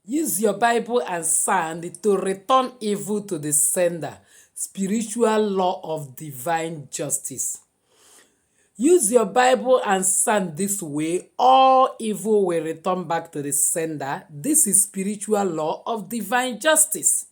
Use your Bible and sand to return evil to the sender. Spiritual law of divine justice. Use your Bible and sand this way, all evil will return back to the sender. This is spiritual law of divine justice.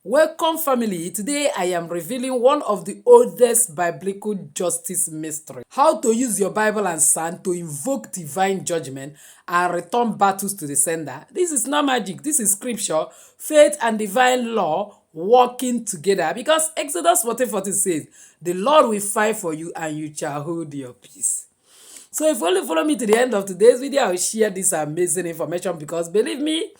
Welcome, family. Today I am revealing one of the oldest biblical justice mysteries. How to use your Bible and sand to invoke divine judgment and return battles to the sender. This is not magic. This is scripture, faith and divine law working together. Because Exodus 14:14 says, the Lord will fight for you and you shall hold your peace. So if you only follow me to the end of today's video, I will share this amazing information because believe me,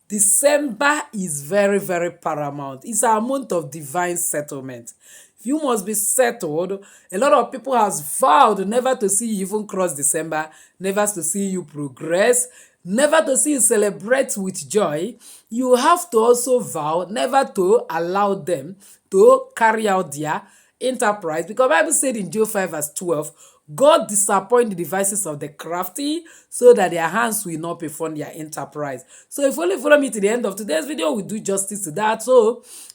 December is very, very paramount. It's a month of divine settlement. If you must be settled, a lot of people has vowed never to see you even cross December, never to see you progress, never to see you celebrate with joy. You have to also vow never to allow them to carry out their enterprise, because Bible said in Job 5:12, God disappoint the devices of the crafty so that their hands will not perform their enterprise. So if you only follow me to the end of today's video, we'll do justice to that.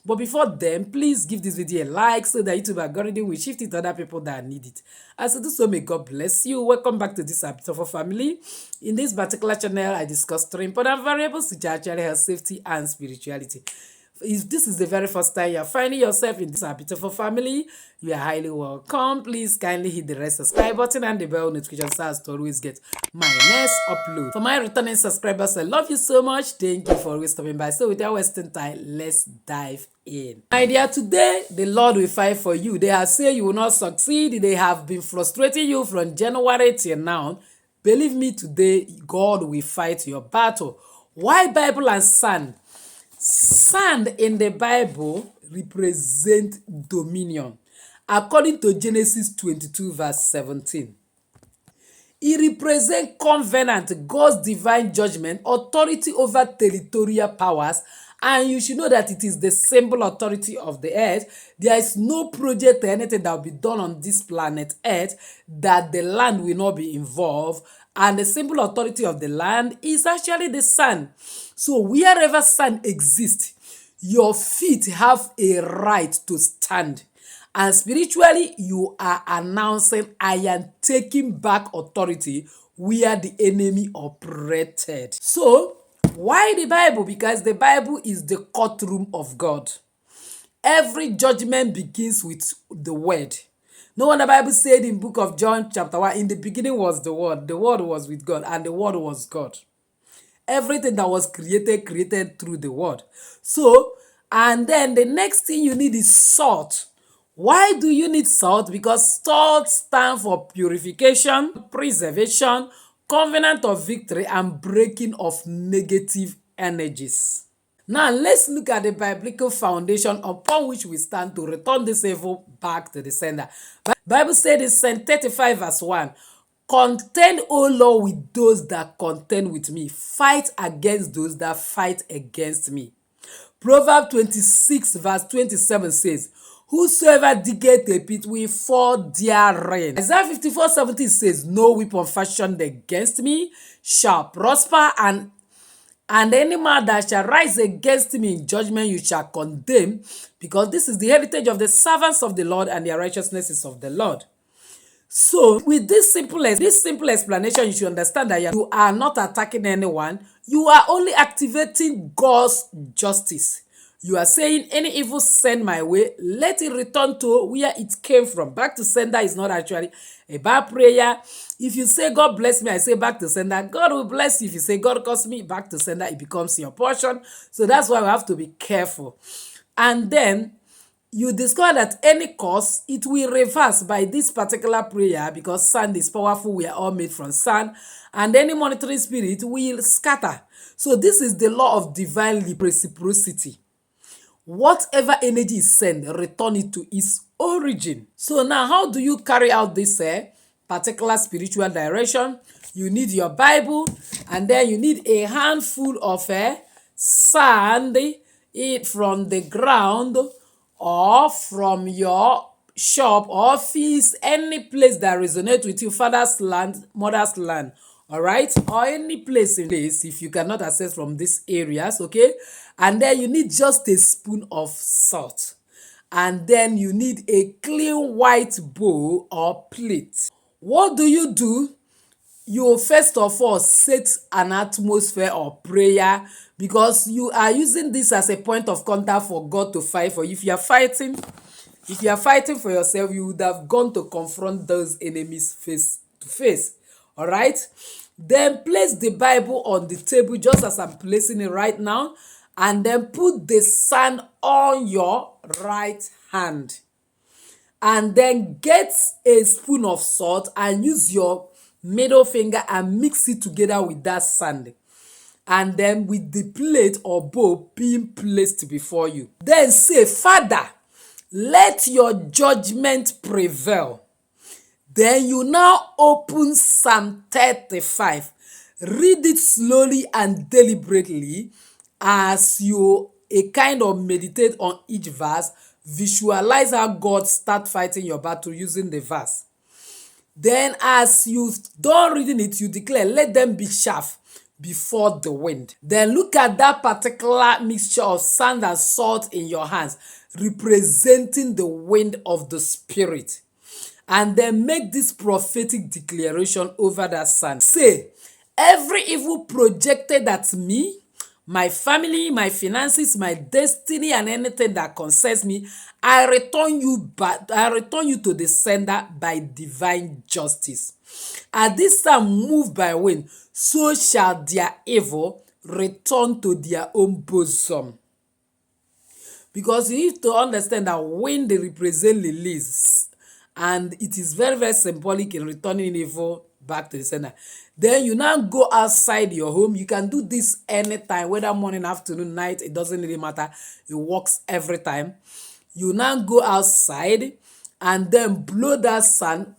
But before then, please give this video a like so that YouTube algorithm will shift it to other people that need it. As you do so, may God bless you. Welcome back to this beautiful family. In this particular channel, I discuss three important variables which are actually health, safety, and spirituality. If this is the very first time you're finding yourself in this beautiful family, you are highly welcome. Please kindly hit the red subscribe button and the bell notification so as to always get my next upload. For my returning subscribers, I love you so much. Thank you for always stopping by. So without wasting time, let's dive in. My dear, today the Lord will fight for you. They have said you will not succeed. They have been frustrating you from January till now. Believe me, today God will fight your battle. Why Bible and sand? Sand in the Bible represent dominion. According to Genesis 22:17. It represents covenant, God's divine judgment, authority over territorial powers, and you should know that it is the symbol authority of the earth. There is no project or anything that will be done on this planet earth that the land will not be involved, and the symbol authority of the land is actually the sun. So wherever sun exists, your feet have a right to stand. And spiritually, you are announcing, I am taking back authority where the enemy operated. So, why the Bible? Because the Bible is the courtroom of God. Every judgment begins with the word. No wonder the Bible said in book of John chapter 1, in the beginning was the word was with God, and the word was God. Everything that was created through the word. So, and then the next thing you need is salt. Why do you need salt? Because salt stands for purification, preservation, covenant of victory, and breaking of negative energies. Now, let's look at the biblical foundation upon which we stand to return this evil back to the sender. Bible said in Psalm 35:1, contend, O Lord, with those that contend with me. Fight against those that fight against me. Proverbs 26:27 says, whosoever diggeth a pit will fall therein. Isaiah 54:17 says, no weapon fashioned against me shall prosper, and any man that shall rise against me in judgment you shall condemn, because this is the heritage of the servants of the Lord, and their righteousness is of the Lord. So, with this simple explanation, you should understand that you are not attacking anyone. You are only activating God's justice. You are saying, any evil sent my way, let it return to where it came from. Back to sender is not actually a bad prayer. If you say, God bless me, I say back to sender, God will bless you. If you say, God curse me, back to sender, it becomes your portion. So that's why we have to be careful. And then, you discover that any cause, it will reverse by this particular prayer, because sand is powerful. We are all made from sand. And any monitoring spirit will scatter. So this is the law of divine reciprocity. Whatever energy is sent, return it to its origin. So now, how do you carry out this particular spiritual direction? You need your Bible, and then you need a handful of sand from the ground, or from your shop, office, any place that resonates with you, father's land, mother's land, all right, or any place in place if you cannot access from these areas, okay. And then you need just a spoon of salt, and then you need a clean white bowl or plate. What do? You first of all set an atmosphere of prayer, because you are using this as a point of contact for God to fight for you. If you are fighting for yourself, you would have gone to confront those enemies face to face. All right. Then place the Bible on the table just as I'm placing it right now, and then put the sand on your right hand, and then get a spoon of salt and use your middle finger and mix it together with that sand, and then with the plate or bowl being placed before you, then say, Father, let your judgment prevail. Then you now open Psalm 35. Read it slowly and deliberately as you a kind of meditate on each verse. Visualize how God start fighting your battle using the verse. Then as you done reading it, you declare, let them be chaff before the wind. Then look at that particular mixture of sand and salt in your hands, representing the wind of the Spirit. And then make this prophetic declaration over that sand. Say, every evil projected at me, my family, my finances, my destiny, and anything that concerns me, I return you back. I return you to the sender by divine justice. As this time move by wind, so shall their evil return to their own bosom. Because you need to understand that wind they represent release, and it is very, very symbolic in returning evil back to the sender. Then you now go outside your home. You can do this anytime, whether morning, afternoon, night, it doesn't really matter. It works every time. You now go outside and then blow that sand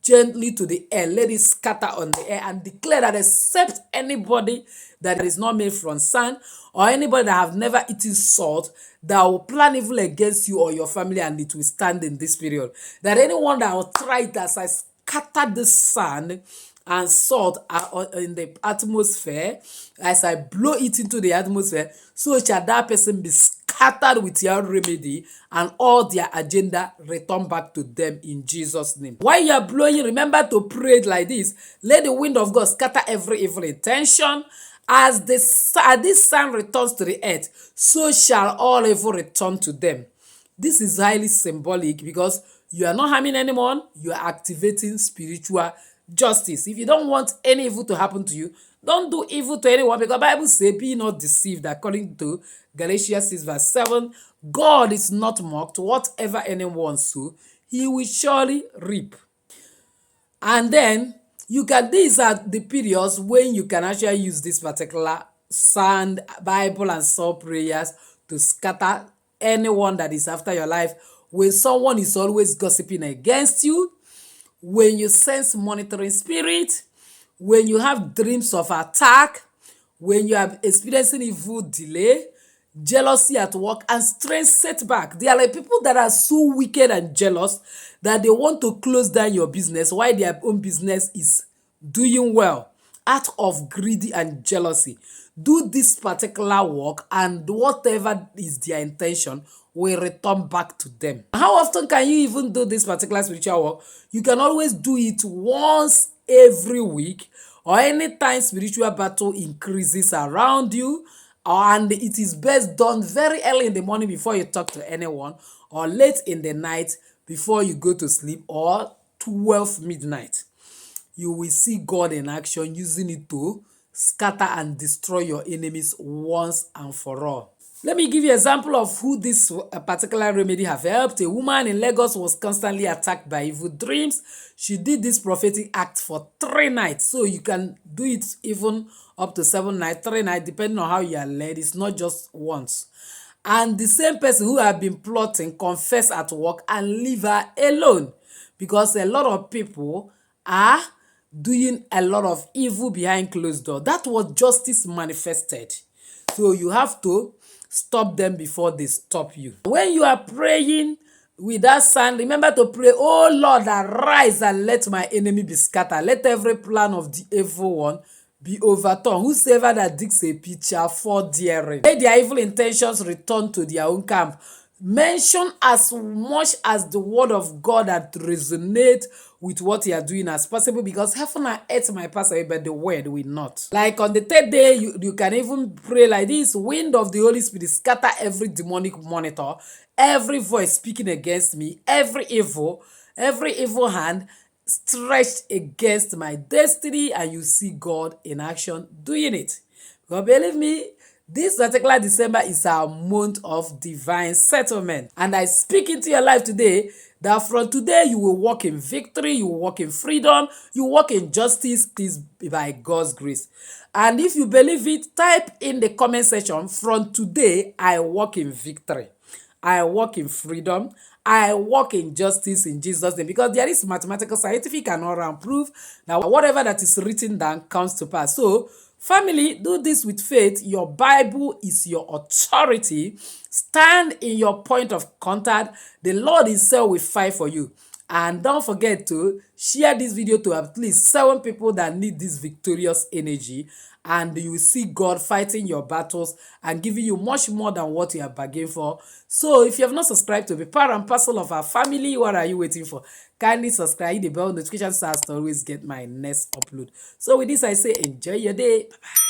gently to the air. Let it scatter on the air, and declare that except anybody that is not made from sand, or anybody that have never eaten salt, that will plan evil against you or your family, and it will stand in this period. That anyone that will try it, as I scatter the sand and salt in the atmosphere, as I blow it into the atmosphere, so shall that person be scattered with your remedy, and all their agenda return back to them in Jesus' name. While you are blowing, remember to pray it like this. Let the wind of God scatter every evil intention. As this sand returns to the earth, so shall all evil return to them. This is highly symbolic, because you are not harming anyone, you are activating spiritual justice. If you don't want any evil to happen to you, don't do evil to anyone, because the Bible says, be not deceived, according to Galatians 6 verse 7. God is not mocked. Whatever anyone sow, he will surely reap. And then these are the periods when you can actually use this particular sand, Bible, and salt prayers to scatter anyone that is after your life. When someone is always gossiping against you, when you sense monitoring spirit, when you have dreams of attack, when you are experiencing evil delay, jealousy at work, and strange setback. There are like people that are so wicked and jealous that they want to close down your business while their own business is doing well, out of greedy and jealousy. Do this particular work, and whatever is their intention will return back to them. How often can you even do this particular spiritual work? You can always do it once every week, or anytime spiritual battle increases around you, and it is best done very early in the morning before you talk to anyone, or late in the night before you go to sleep, or 12 midnight. You will see God in action, using it to scatter and destroy your enemies once and for all. Let me give you an example of who this particular remedy have helped. A woman in Lagos was constantly attacked by evil dreams. She did this prophetic act for 3 nights. So you can do it even up to 7 nights, 3 nights, depending on how you are led. It's not just once. And the same person who had been plotting confessed at work and leave her alone, because a lot of people are doing a lot of evil behind closed doors. That was justice manifested. So you have to stop them before they stop you. When you are praying, With that psalm, remember to pray, oh Lord, arise and let my enemy be scattered. Let every plan of the evil one be overturned. Whosoever that digs a pit shall fall therein. May their evil intentions return to their own camp. Mention as much as the word of God that resonate with what you are doing as possible, because heaven and earth might pass away, but the word will not. Like on the third day, you can even pray like this: wind of the Holy Spirit, scatter every demonic monitor, every voice speaking against me, every evil hand stretched against my destiny, and you see God in action doing it. But believe me, this particular December is our month of divine settlement. And I speak into your life today that from today you will walk in victory, you will walk in freedom, you will walk in justice, this by God's grace. And if you believe it, type in the comment section, from today I walk in victory. I walk in freedom. I walk in justice in Jesus' name. Because there is mathematical, scientific, and oral proof that whatever that is written down comes to pass. So, family, do this with faith. Your Bible is your authority. Stand in your point of contact. The Lord Himself will fight for you. And don't forget to share this video to at least 7 people that need this victorious energy, and you will see God fighting your battles and giving you much more than what you are bargaining for. So if you have not subscribed to be part and parcel of our family, what are you waiting for? Kindly subscribe, hit the bell notification so as to always get my next upload. So with this, I say enjoy your day. Bye-bye.